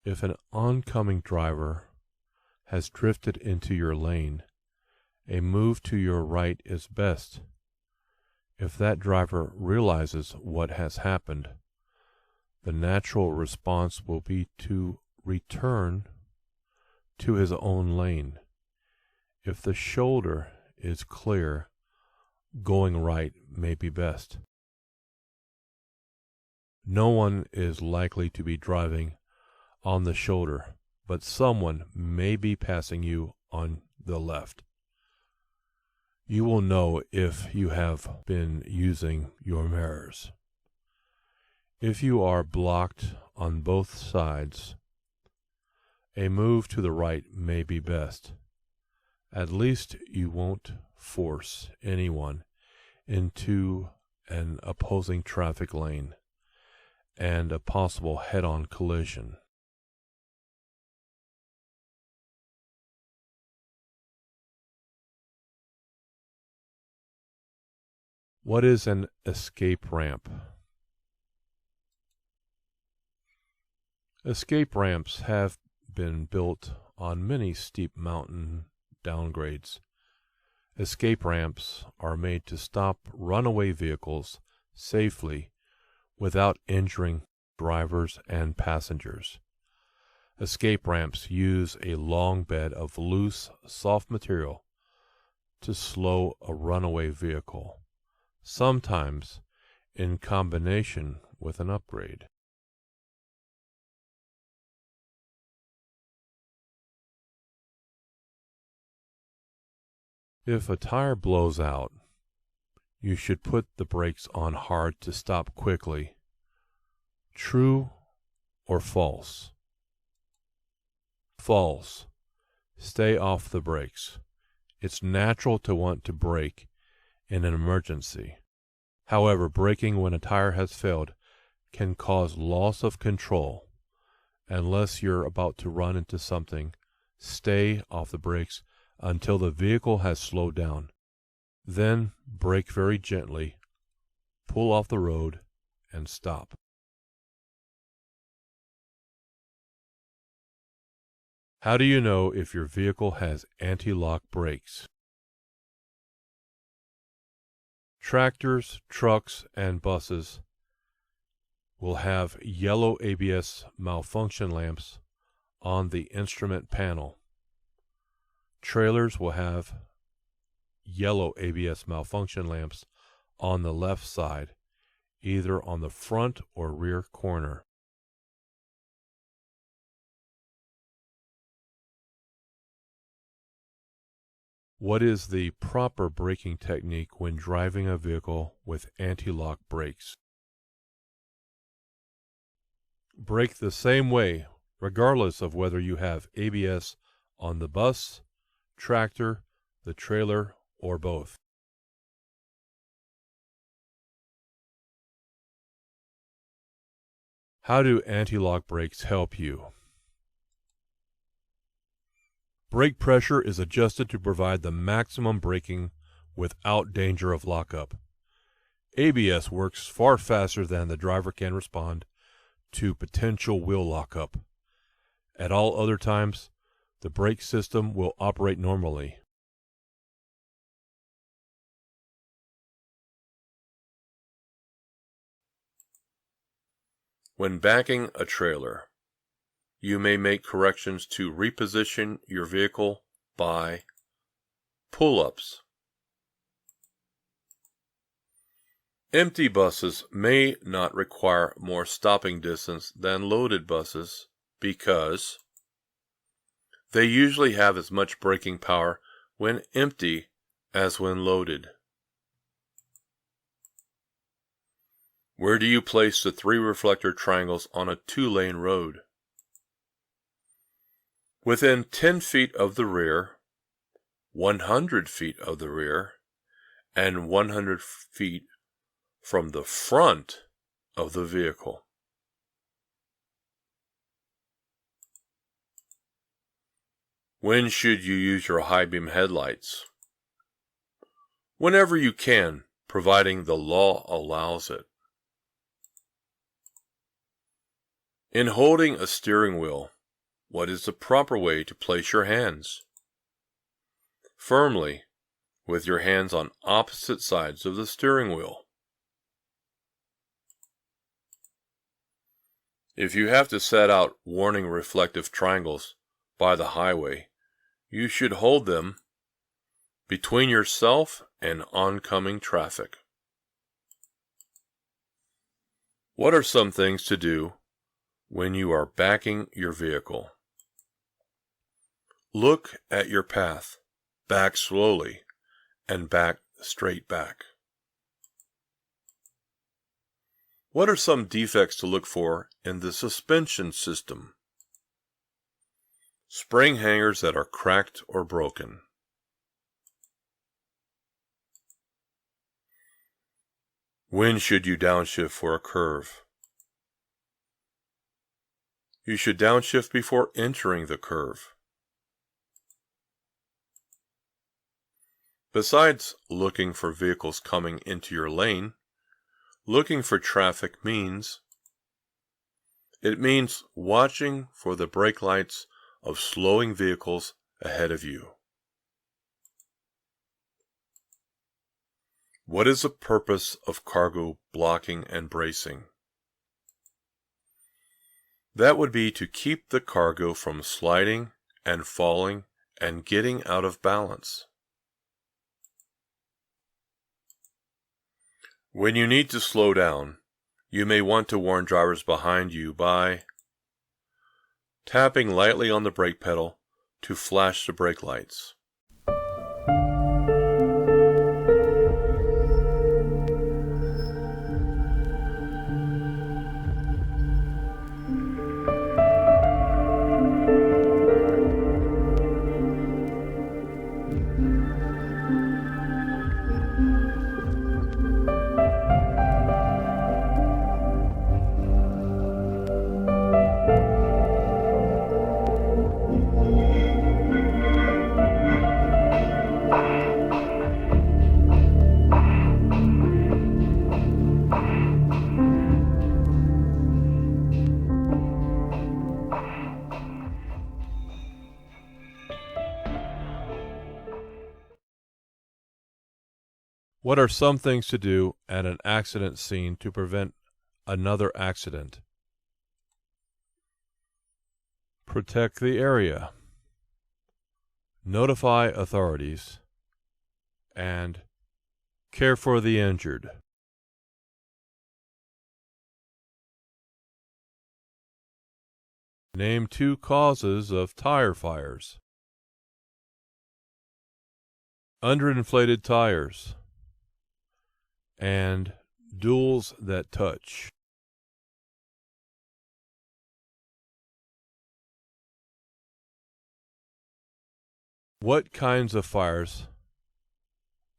If an oncoming driver has drifted into your lane, a move to your right is best. If that driver realizes what has happened, the natural response will be to return to his own lane. If the shoulder is clear, going right may be best. No one is likely to be driving on the shoulder, but someone may be passing you on the left. You will know if you have been using your mirrors. If you are blocked on both sides, A move to the right may be best. At least you won't force anyone into an opposing traffic lane and a possible head-on collision. What is an escape ramp? Escape ramps have been built on many steep mountain downgrades. Escape ramps are made to stop runaway vehicles safely without injuring drivers and passengers. Escape ramps use a long bed of loose, soft material to slow a runaway vehicle, sometimes in combination with an upgrade. If a tire blows out, you should put the brakes on hard to stop quickly. True or false? False. Stay off the brakes. It's natural to want to brake in an emergency. However, braking when a tire has failed can cause loss of control. Unless you're about to run into something, stay off the brakes until the vehicle has slowed down. Then brake very gently, pull off the road, and stop. How do you know if your vehicle has anti-lock brakes? Tractors, trucks, and buses will have yellow ABS malfunction lamps on the instrument panel. Trailers will have yellow ABS malfunction lamps on the left side, either on the front or rear corner. What is the proper braking technique when driving a vehicle with anti-lock brakes? Brake the same way, regardless of whether you have ABS on the bus, tractor, the trailer, or both. How do anti-lock brakes help you? Brake pressure is adjusted to provide the maximum braking without danger of lockup. ABS works far faster than the driver can respond to potential wheel lockup. At all other times, the brake system will operate normally. When backing a trailer, you may make corrections to reposition your vehicle by pull-ups. Empty buses may not require more stopping distance than loaded buses because they usually have as much braking power when empty as when loaded. Where do you place the 3 reflector triangles on a 2-lane road? Within 10 feet of the rear, 100 feet of the rear, and 100 feet from the front of the vehicle. When should you use your high beam headlights? Whenever you can, providing the law allows it. In holding a steering wheel, what is the proper way to place your hands? Firmly, with your hands on opposite sides of the steering wheel. If you have to set out warning reflective triangles by the highway, you should hold them between yourself and oncoming traffic. What are some things to do when you are backing your vehicle? Look at your path, back slowly, and back straight back. What are some defects to look for in the suspension system? spring hangers that are cracked or broken. When should you downshift for a curve? You should downshift before entering the curve. Besides looking for vehicles coming into your lane, looking for traffic means watching for the brake lights of slowing vehicles ahead of you. What is the purpose of cargo blocking and bracing? That would be to keep the cargo from sliding and falling and getting out of balance. When you need to slow down, you may want to warn drivers behind you by tapping lightly on the brake pedal to flash the brake lights. What are some things to do at an accident scene to prevent another accident? Protect the area, notify authorities, and care for the injured. Name 2 causes of tire fires. Underinflated tires and duals that touch. What kinds of fires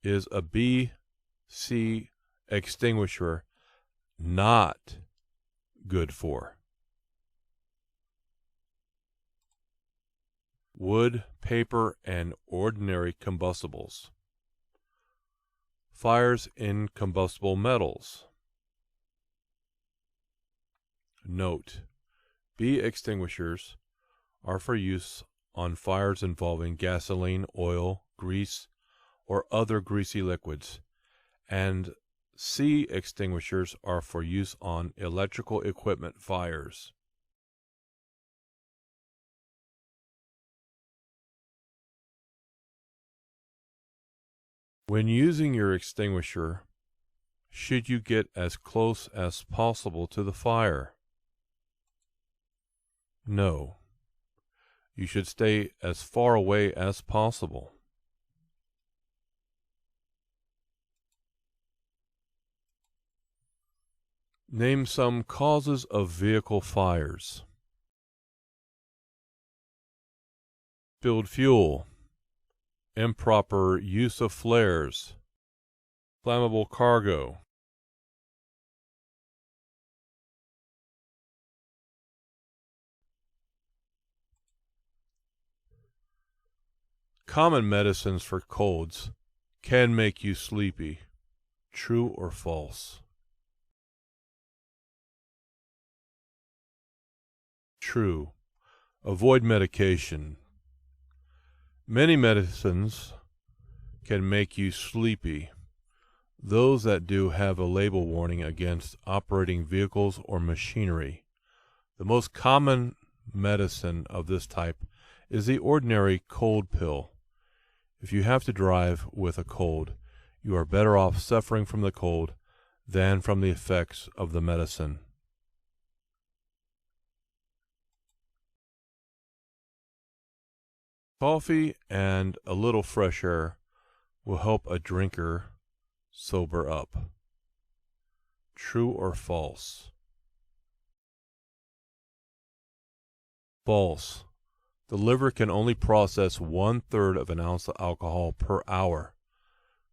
is a BC extinguisher not good for? Wood, paper, and ordinary combustibles. Fires in combustible metals. Note: B extinguishers are for use on fires involving gasoline, oil, grease, or other greasy liquids, and C extinguishers are for use on electrical equipment fires. When using your extinguisher, should you get as close as possible to the fire? No. You should stay as far away as possible. Name some causes of vehicle fires. Spilled fuel, improper use of flares, flammable cargo. Common medicines for colds can make you sleepy. True or false? True. Avoid medication. Many medicines can make you sleepy. Those that do have a label warning against operating vehicles or machinery. The most common medicine of this type is the ordinary cold pill. If you have to drive with a cold, you are better off suffering from the cold than from the effects of the medicine. Coffee and a little fresh air will help a drinker sober up. True or false? False. The liver can only process 1/3 of an ounce of alcohol per hour,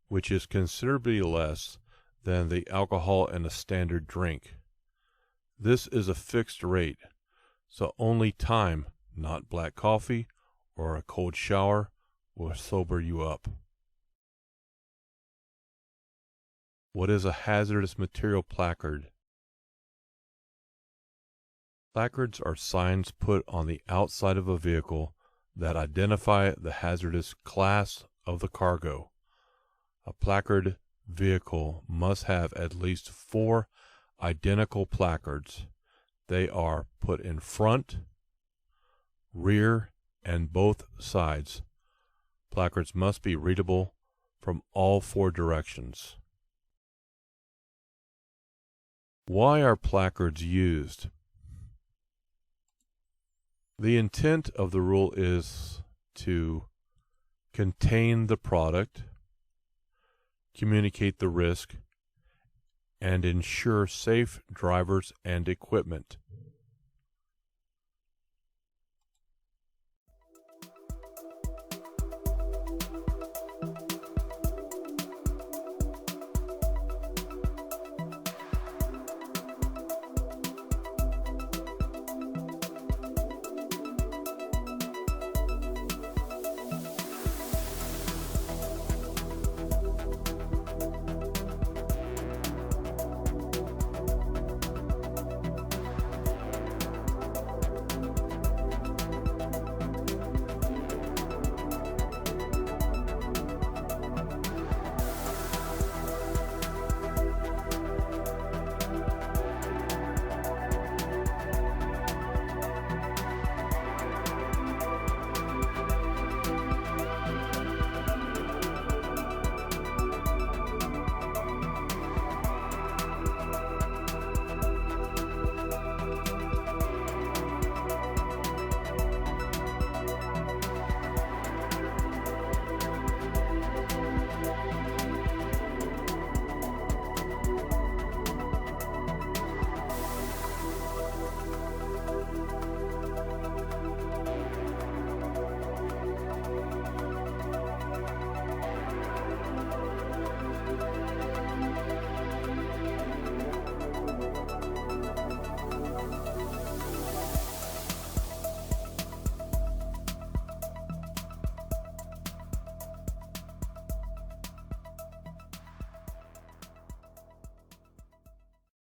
which is considerably less than the alcohol in a standard drink. This is a fixed rate, so only time, not black coffee or a cold shower, will sober you up. What is a hazardous material placard? Placards are signs put on the outside of a vehicle that identify the hazardous class of the cargo. A placard vehicle must have at least 4 identical placards. They are put in front, rear, and both sides. Placards must be readable from all 4 directions. Why are placards used? The intent of the rule is to contain the product, communicate the risk, and ensure safe drivers and equipment.